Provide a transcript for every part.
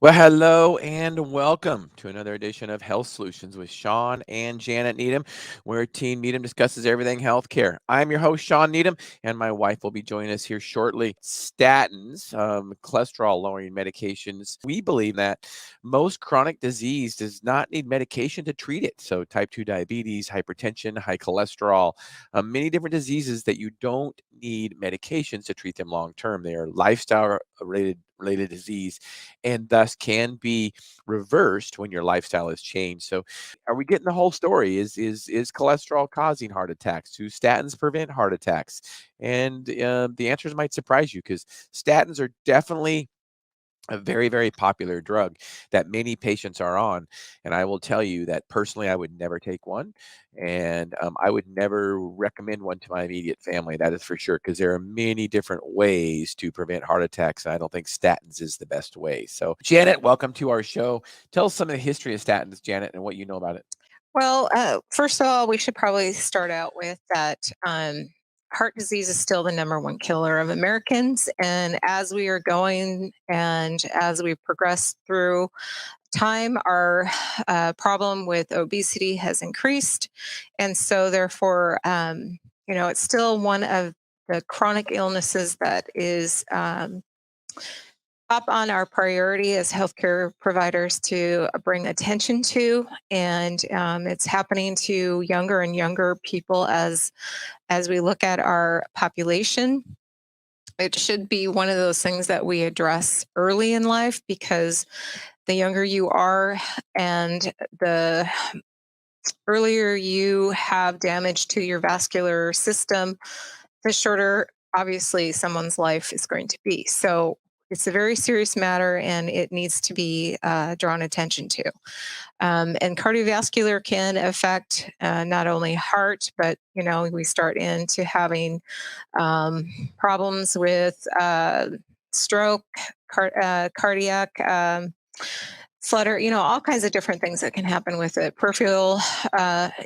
Well, hello and welcome to another edition of Health Solutions with Shawn and Janet Needham, where Team Needham discusses everything healthcare. I'm your host, Shawn Needham, and my wife will be joining us here shortly. Statins, cholesterol-lowering medications. We believe that most chronic disease does not need medication to treat it. So type 2 diabetes, hypertension, high cholesterol, many different diseases that you don't need medications to treat them long term. They are lifestyle-related disease and thus can be reversed when your lifestyle has changed. So, are we getting the whole story? Is cholesterol causing heart attacks? Do statins prevent heart attacks? And the answers might surprise you because statins are definitely a very, very popular drug that many patients are on. And I will tell you that personally, I would never take one. And I would never recommend one to my immediate family. That is for sure, because there are many different ways to prevent heart attacks. And I don't think statins is the best way. So, Janet, welcome to our show. Tell us some of the history of statins, Janet, and what you know about it. Well, first of all, we should probably start out with that heart disease is still the number one killer of Americans. And as we are going and as we progress through time, our problem with obesity has increased. And so, therefore, it's still one of the chronic illnesses that is up on our priority as healthcare providers to bring attention to, and it's happening to younger and younger people as we look at our population. It should be one of those things that we address early in life because the younger you are and the earlier you have damage to your vascular system, the shorter obviously someone's life is going to be. So it's a very serious matter and it needs to be drawn attention to. And cardiovascular can affect not only heart, but we start into having problems with stroke, cardiac. Flutter, all kinds of different things that can happen with it, peripheral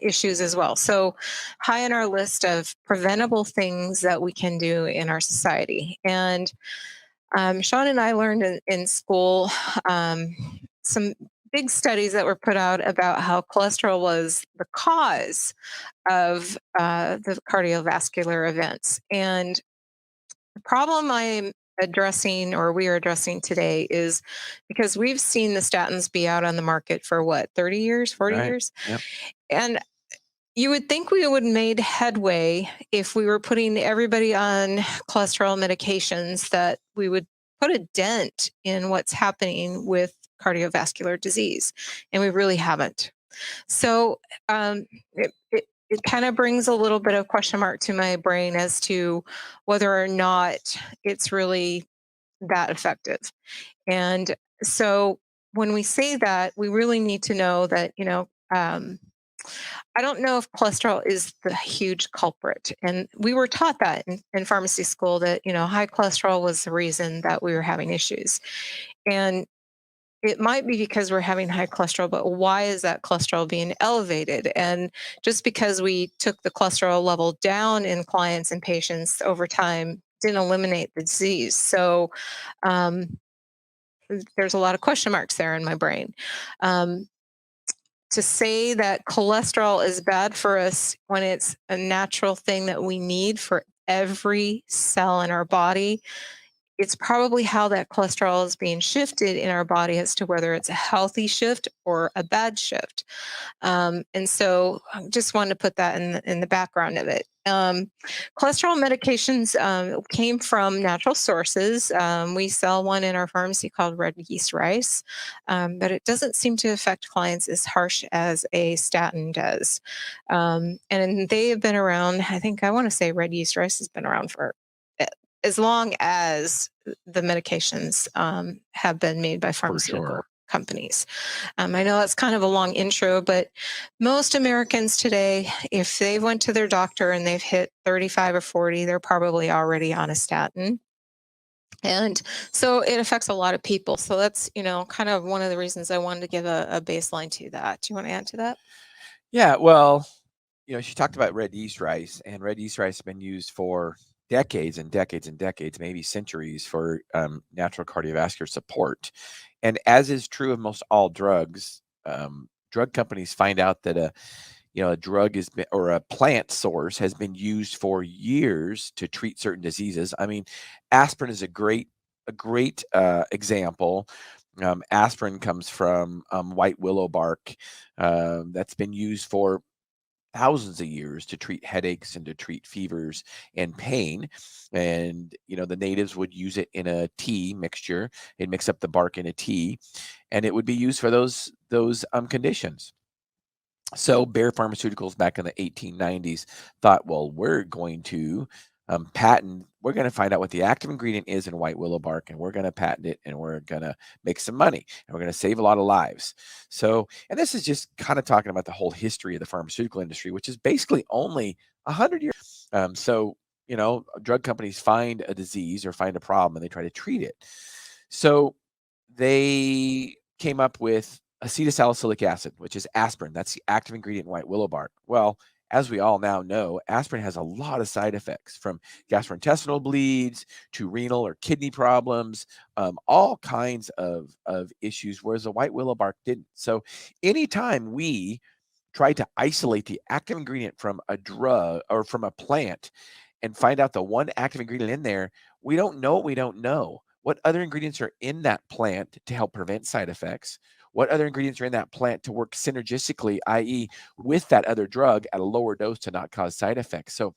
issues as well. So, high on our list of preventable things that we can do in our society. And Shawn and I learned in school some big studies that were put out about how cholesterol was the cause of the cardiovascular events. And the problem I'm addressing or we are addressing today is because we've seen the statins be out on the market for what, 30 years, 40 Right. years? Yep. And you would think we would have made headway if we were putting everybody on cholesterol medications, that we would put a dent in what's happening with cardiovascular disease. And we really haven't. So it kind of brings a little bit of question mark to my brain as to whether or not it's really that effective. And so when we say that, we really need to know that, I don't know if cholesterol is the huge culprit. And we were taught that in pharmacy school that, high cholesterol was the reason that we were having issues. And it might be because we're having high cholesterol, but why is that cholesterol being elevated? And just because we took the cholesterol level down in clients and patients over time didn't eliminate the disease. So um, there's a lot of question marks there in my brain. Um, to say that cholesterol is bad for us when it's a natural thing that we need for every cell in our body, it's probably how that cholesterol is being shifted in our body as to whether it's a healthy shift or a bad shift. And so I just wanted to put that in the background of it. Cholesterol medications came from natural sources. We sell one in our pharmacy called red yeast rice, but it doesn't seem to affect clients as harsh as a statin does. And they have been around, I want to say red yeast rice has been around for as long as the medications have been made by For pharmaceutical sure. companies. I know that's kind of a long intro, but most Americans today, if they went to their doctor and they've hit 35 or 40, they're probably already on a statin. And so it affects a lot of people. So that's, kind of one of the reasons I wanted to give a baseline to that. Do you want to add to that? Yeah. Well, she talked about red yeast rice, and red yeast rice has been used for decades and decades and decades, maybe centuries, for natural cardiovascular support. And as is true of most all drugs, drug companies find out that a drug or a plant source has been used for years to treat certain diseases. I mean, aspirin is a great example. Aspirin comes from white willow bark that's been used for thousands of years to treat headaches and to treat fevers and pain. And the natives would use it in a tea mixture. They'd mix up the bark in a tea, and it would be used for those conditions. So Bayer Pharmaceuticals back in the 1890s thought, well, we're going to we're going to find out what the active ingredient is in white willow bark, and we're going to patent it, and we're going to make some money, and we're going to save a lot of lives. So, and this is just kind of talking about the whole history of the pharmaceutical industry, which is basically only 100 years. So, drug companies find a disease or find a problem, and they try to treat it. So they came up with acetylsalicylic acid, which is aspirin. That's the active ingredient in white willow bark. Well, as we all now know, aspirin has a lot of side effects, from gastrointestinal bleeds to renal or kidney problems, all kinds of issues, whereas the white willow bark didn't. So anytime we try to isolate the active ingredient from a drug or from a plant and find out the one active ingredient in there, we don't know what we don't know. What other ingredients are in that plant to help prevent side effects? What other ingredients are in that plant to work synergistically, i.e., with that other drug at a lower dose to not cause side effects? So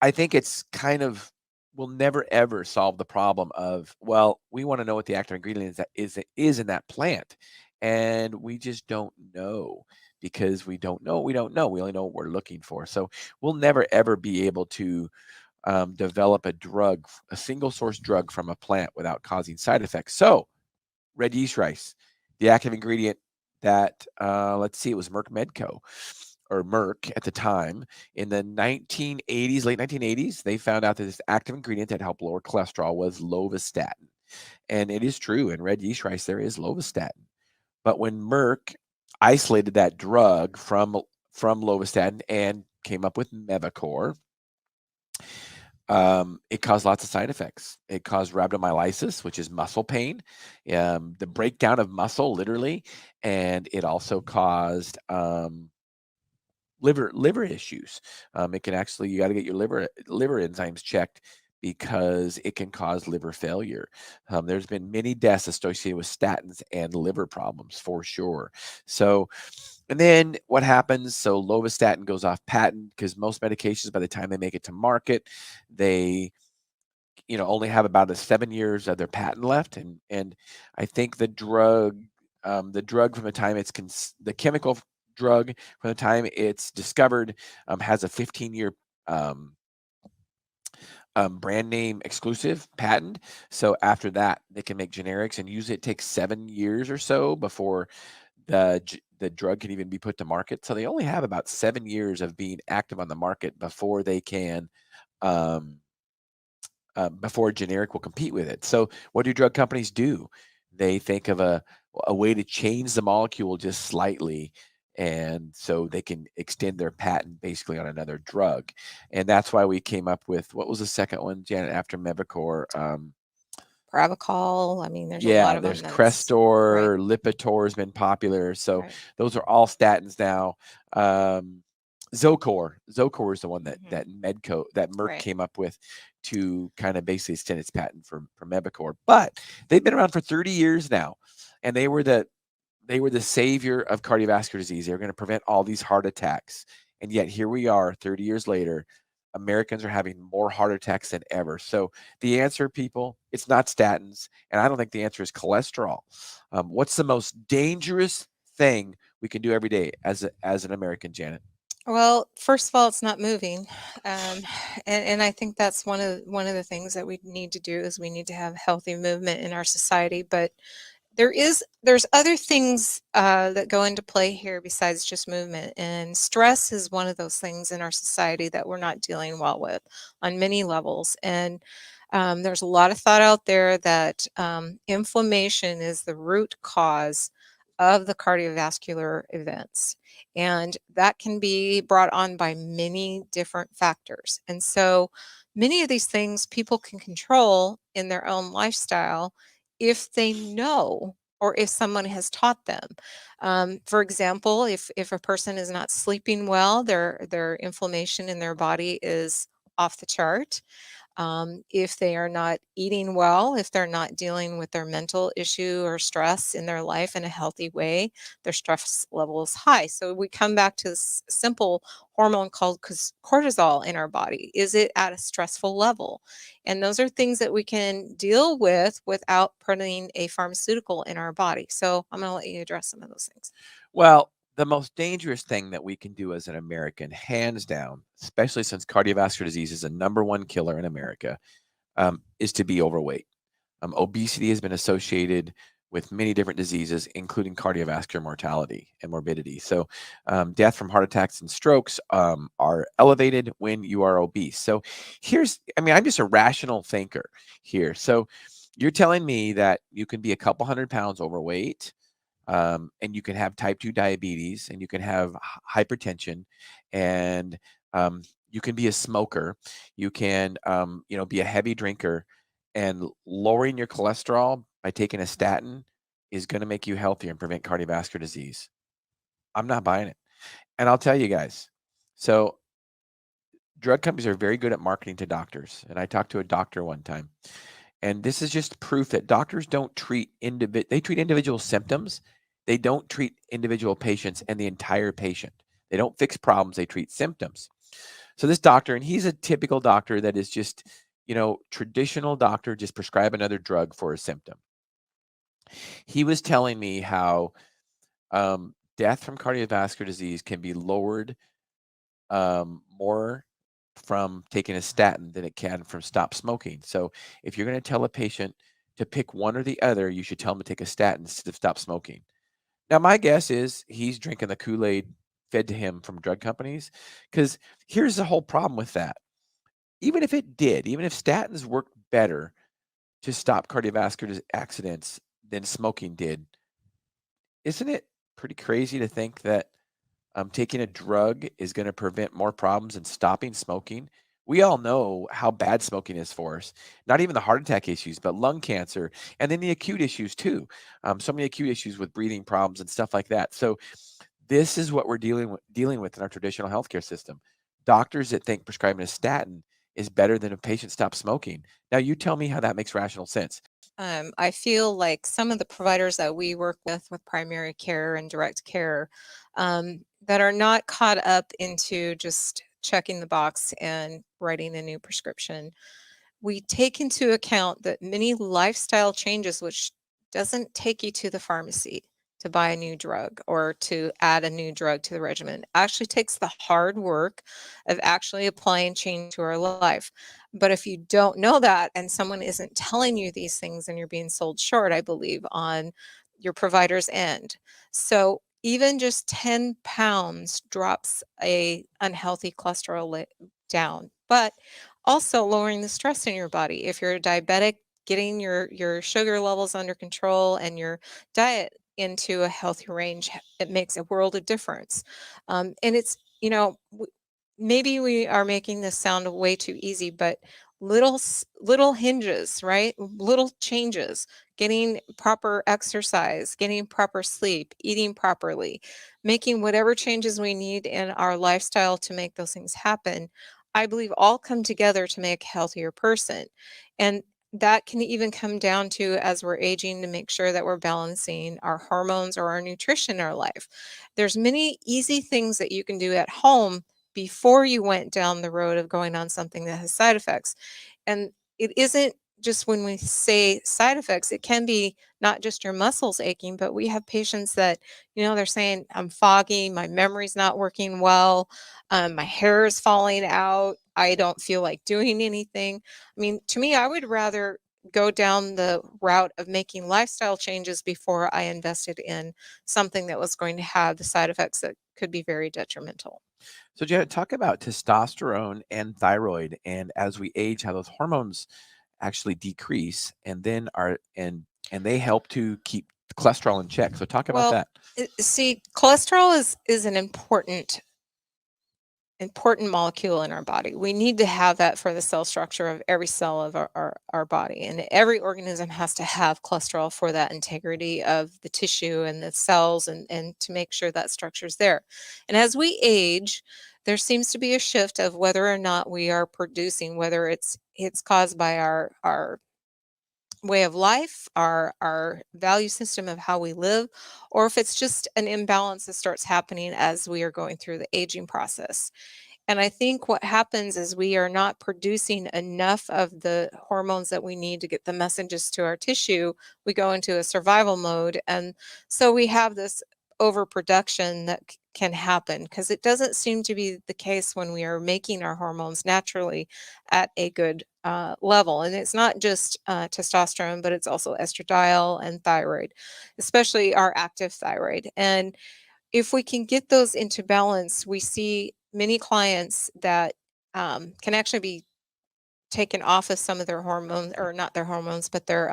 I think it's kind of will never ever solve the problem of, well, we want to know what the active ingredient is in that plant, and we just don't know, because we don't know. We don't know. We only know what we're looking for. So we'll never ever be able to develop a single source drug from a plant without causing side effects. So red yeast rice, the active ingredient that, let's see, it was Merck Medco, or Merck at the time, in the 1980s, late 1980s, they found out that this active ingredient that helped lower cholesterol was lovastatin. And it is true, in red yeast rice, there is lovastatin. But when Merck isolated that drug from lovastatin and came up with Mevacor, it caused lots of side effects. It caused rhabdomyolysis, which is muscle pain, the breakdown of muscle, literally, and it also caused liver issues. It can actually, you got to get your liver enzymes checked, because it can cause liver failure. There's been many deaths associated with statins and liver problems, for sure. So, and then what happens? So lovastatin goes off patent, because most medications, by the time they make it to market, they only have about 7 years of their patent left. And I think the drug from the time the chemical drug, from the time it's discovered, has a 15-year brand name exclusive patent. So after that, they can make generics and use it. It takes 7 years or so before the drug can even be put to market. So they only have about 7 years of being active on the market before they can, before a generic will compete with it. So what do drug companies do? They think of a way to change the molecule just slightly, and so they can extend their patent basically on another drug. And that's why we came up with, what was the second one, Janet, after Mevacor? Pravachol. I mean, there's a lot Yeah, of them there's that's right. Crestor, Lipitor has been popular. So Right. those are all statins now. Zocor is the one that Merck Right. came up with to kind of basically extend its patent for Mevacor. But they've been around for 30 years now, and they were the savior of cardiovascular disease. They were going to prevent all these heart attacks, and yet here we are, 30 years later. Americans are having more heart attacks than ever. So the answer, people, it's not statins, and I don't think the answer is cholesterol. What's the most dangerous thing we can do every day as an American, Janet? Well, first of all, it's not moving, um, and I think that's one of the things that we need to do is we need to have healthy movement in our society. But there's other things that go into play here besides just movement, and stress is one of those things in our society that we're not dealing well with on many levels. And there's a lot of thought out there that inflammation is the root cause of the cardiovascular events. And that can be brought on by many different factors. And so many of these things people can control in their own lifestyle if they know or if someone has taught them. For example, if a person is not sleeping well, their inflammation in their body is off the chart. If they are not eating well, if they're not dealing with their mental issue or stress in their life in a healthy way, their stress level is high. So we come back to this simple hormone called cortisol in our body. Is it at a stressful level? And those are things that we can deal with without putting a pharmaceutical in our body. So I'm going to let you address some of those things. Well, the most dangerous thing that we can do as an American, hands down, especially since cardiovascular disease is the #1 killer in America, is to be overweight. Obesity has been associated with many different diseases, including cardiovascular mortality and morbidity. So, death from heart attacks and strokes are elevated when you are obese. So, I'm just a rational thinker here. So, you're telling me that you can be a couple hundred pounds overweight, and you can have type 2 diabetes, and you can have hypertension, and you can be a smoker, you can be a heavy drinker, and lowering your cholesterol by taking a statin is going to make you healthier and prevent cardiovascular disease. I'm not buying it. And I'll tell you guys, so drug companies are very good at marketing to doctors. And I talked to a doctor one time, and this is just proof that doctors don't treat they treat individual symptoms. They don't treat individual patients and the entire patient. They don't fix problems, they treat symptoms. So this doctor, and he's a typical doctor that is just, traditional doctor, just prescribe another drug for a symptom. He was telling me how death from cardiovascular disease can be lowered more from taking a statin than it can from stop smoking. So if you're going to tell a patient to pick one or the other, you should tell them to take a statin instead of stop smoking. Now, my guess is he's drinking the Kool-Aid fed to him from drug companies, because here's the whole problem with that. Even if statins worked better to stop cardiovascular accidents than smoking did, isn't it pretty crazy to think that taking a drug is going to prevent more problems than stopping smoking? We all know how bad smoking is for us. Not even the heart attack issues, but lung cancer, and then the acute issues too. So many acute issues with breathing problems and stuff like that. So this is what we're dealing with in our traditional healthcare system. Doctors that think prescribing a statin is better than a patient stops smoking. Now, you tell me how that makes rational sense. I feel like some of the providers that we work with primary care and direct care, that are not caught up into just checking the box and writing a new prescription. We take into account that many lifestyle changes, which doesn't take you to the pharmacy to buy a new drug or to add a new drug to the regimen, actually takes the hard work of actually applying change to our life. But if you don't know that and someone isn't telling you these things, and you're being sold short, I believe, on your provider's end. So even just 10 pounds drops a unhealthy cholesterol down. But also lowering the stress in your body. If you're a diabetic, getting your sugar levels under control and your diet into a healthy range, it makes a world of difference. And it's, maybe we are making this sound way too easy, but little hinges, right? Little changes, getting proper exercise, getting proper sleep, eating properly, making whatever changes we need in our lifestyle to make those things happen, I believe all come together to make a healthier person. And that can even come down to, as we're aging, to make sure that we're balancing our hormones or our nutrition in our life. There's many easy things that you can do at home before you went down the road of going on something that has side effects. And it isn't just when we say side effects, it can be not just your muscles aching, but we have patients that, they're saying, I'm foggy, my memory's not working well, my hair is falling out, I don't feel like doing anything. I mean, to me, I would rather go down the route of making lifestyle changes before I invested in something that was going to have the side effects that could be very detrimental. So, Janet, talk about testosterone and thyroid, and as we age, how those hormones actually decrease, and then and they help to keep cholesterol in check. So talk about Well, that. see, cholesterol is an important molecule in our body. We need to have that for the cell structure of every cell of our body. And every organism has to have cholesterol for that integrity of the tissue and the cells and to make sure that structure is there. And as we age, there seems to be a shift of whether or not we are producing, whether it's caused by our way of life, our value system of how we live, or if it's just an imbalance that starts happening as we are going through the aging process. And I think what happens is we are not producing enough of the hormones that we need to get the messages to our tissue. We go into a survival mode. And so we have this overproduction that can happen because it doesn't seem to be the case when we are making our hormones naturally at a good level. And it's not just testosterone, but it's also estradiol and thyroid, especially our active thyroid. And if we can get those into balance, we see many clients that can actually be taken off of some of their hormones, or not their hormones, but their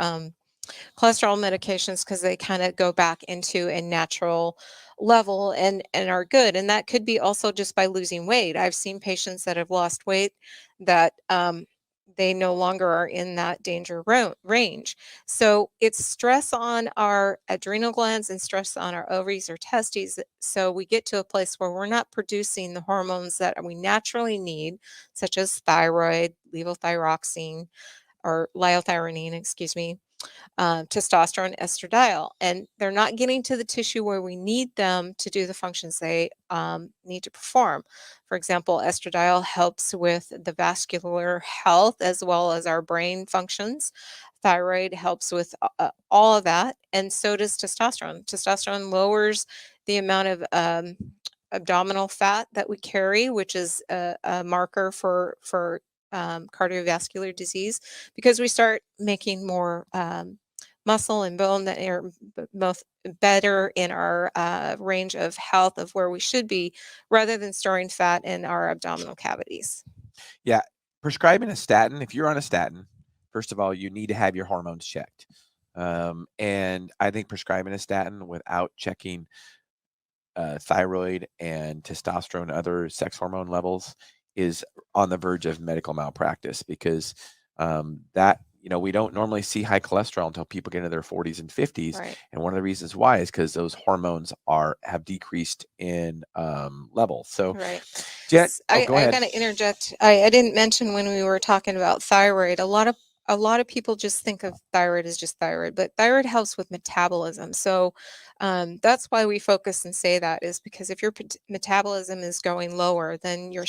cholesterol medications, because they kind of go back into a natural level and are good. And that could be also just by losing weight. I've seen patients that have lost weight that they no longer are in that danger range. So it's stress on our adrenal glands and stress on our ovaries or testes. So we get to a place where we're not producing the hormones that we naturally need, such as thyroid, levothyroxine, or liothyronine, excuse me, testosterone, estradiol, and they're not getting to the tissue where we need them to do the functions they need to perform. For example, estradiol helps with the vascular health as well as our brain functions. Thyroid helps with all of that, and so does testosterone. Testosterone lowers the amount of abdominal fat that we carry, which is a marker for cardiovascular disease, because we start making more muscle and bone that are both better in our range of health of where we should be, rather than storing fat in our abdominal cavities. Yeah, prescribing a statin, if you're on a statin, first of all, you need to have your hormones checked. And I think prescribing a statin without checking thyroid and testosterone, other sex hormone levels, is on the verge of medical malpractice, because that, we don't normally see high cholesterol until people get into their 40s and 50s. Right. And one of the reasons why is because those hormones have decreased in level. So, Right. Jet, oh, I, go I ahead. got to interject. I didn't mention when we were talking about thyroid. A lot of people just think of thyroid as just thyroid, but thyroid helps with metabolism. So that's why we focus and say that, is because if your metabolism is going lower, then you're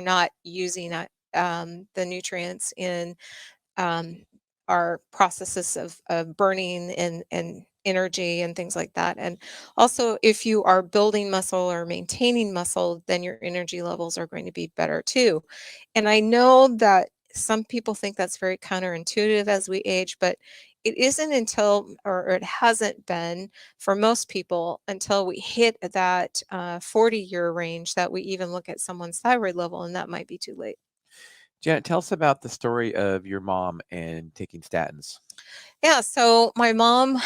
not using the nutrients in um, our processes of burning and energy and things like that. And also, if you are building muscle or maintaining muscle, then your energy levels are going to be better too. And I know that some people think that's very counterintuitive as we age, but it isn't until, or it hasn't been for most people until we hit that 40-year range, that we even look at someone's thyroid level, and that might be too late. Janet, tell us about the story of your mom and taking statins. Yeah, so my mom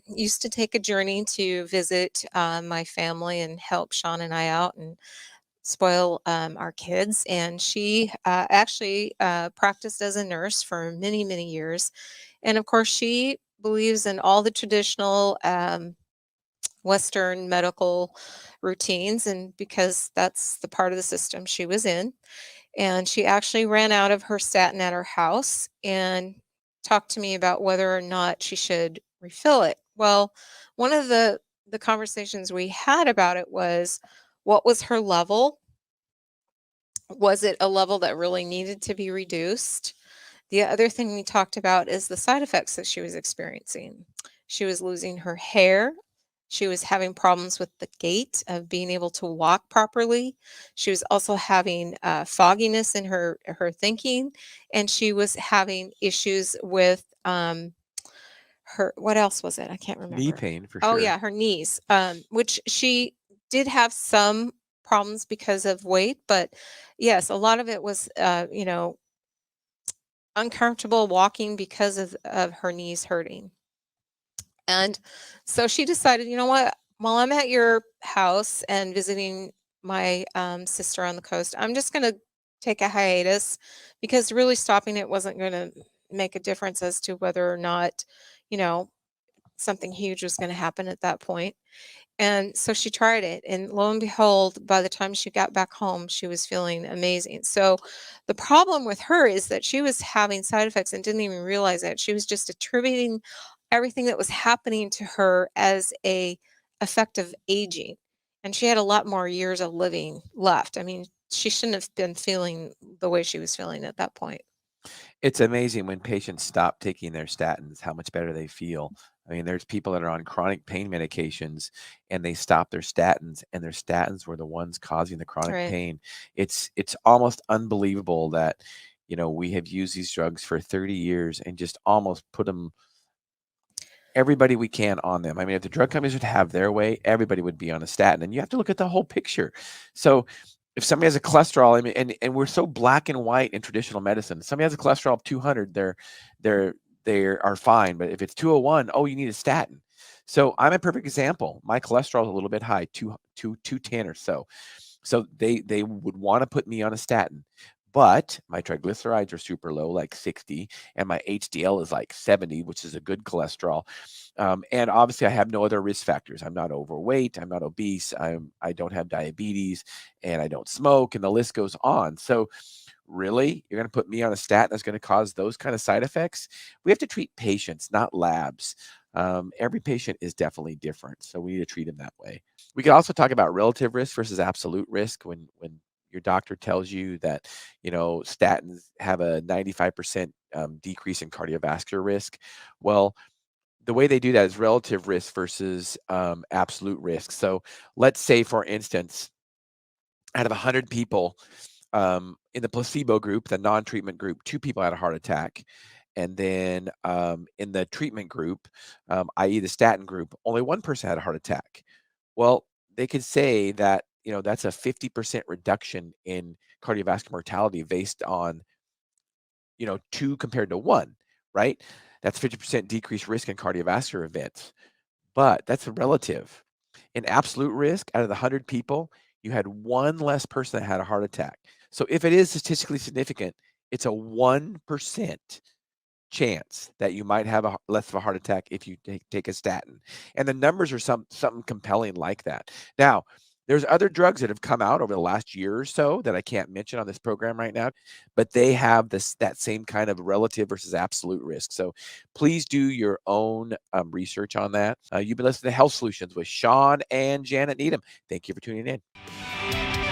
used to take a journey to visit my family and help Shawn and I out and spoil our kids. And she actually practiced as a nurse for many, many years. And of course, she believes in all the traditional Western medical routines, and because that's the part of the system she was in. And she actually ran out of her statin at her house and talked to me about whether or not she should refill it. Well, one of the conversations we had about it was, what was her level? Was it a level that really needed to be reduced? The other thing we talked about is the side effects that she was experiencing. She was losing her hair. She was having problems with the gait of being able to walk properly. She was also having fogginess in her thinking, and she was having issues with her. What else was it? I can't Knee remember. pain for Oh sure. yeah, her knees, which she did have some problems because of weight, but yes, a lot of it was uncomfortable walking because of her knees hurting. And so she decided, you know what, while I'm at your house and visiting my sister on the coast, I'm just going to take a hiatus because really stopping it wasn't going to make a difference as to whether or not, you know, something huge was going to happen at that point. And so she tried it, and lo and behold, by the time she got back home, she was feeling amazing. So the problem with her is that she was having side effects and didn't even realize it. She was just attributing everything that was happening to her as a effect of aging. And she had a lot more years of living left. I mean, she shouldn't have been feeling the way she was feeling at that point. It's amazing when patients stop taking their statins, how much better they feel. I mean, there's people that are on chronic pain medications and they stop their statins, and their statins were the ones causing the chronic Right. pain. It's almost unbelievable that, we have used these drugs for 30 years and just almost put them everybody we can on them. I mean, if the drug companies would have their way, everybody would be on a statin. And you have to look at the whole picture. So if somebody has a cholesterol, I mean, and we're so black and white in traditional medicine. Somebody has a cholesterol of 200, they are fine. But if it's 201, oh, you need a statin. So I'm a perfect example. My cholesterol is a little bit high, 210 or so. So they would want to put me on a statin. But my triglycerides are super low, like 60, and my HDL is like 70, which is a good cholesterol. And obviously, I have no other risk factors. I'm not overweight. I'm not obese. I don't have diabetes, and I don't smoke, and the list goes on. So, really, you're going to put me on a statin that's going to cause those kind of side effects? We have to treat patients, not labs. Every patient is definitely different, so we need to treat them that way. We can also talk about relative risk versus absolute risk. When your doctor tells you that, statins have a 95% decrease in cardiovascular risk. Well, the way they do that is relative risk versus absolute risk. So let's say, for instance, out of 100 people in the placebo group, the non-treatment group, 2 people had a heart attack. And then in the treatment group, i.e. the statin group, only one person had a heart attack. Well, they could say that, that's a 50% reduction in cardiovascular mortality based on, 2 compared to 1, right? That's 50% decreased risk in cardiovascular events. But that's relative. In absolute risk, out of the 100 people, you had one less person that had a heart attack. So if it is statistically significant, it's a 1% chance that you might have less of a heart attack if you take a statin. And the numbers are something compelling like that. Now, there's other drugs that have come out over the last year or so that I can't mention on this program right now, but they have that same kind of relative versus absolute risk. So please do your own research on that. You've been listening to Health Solutions with Shawn and Janet Needham. Thank you for tuning in.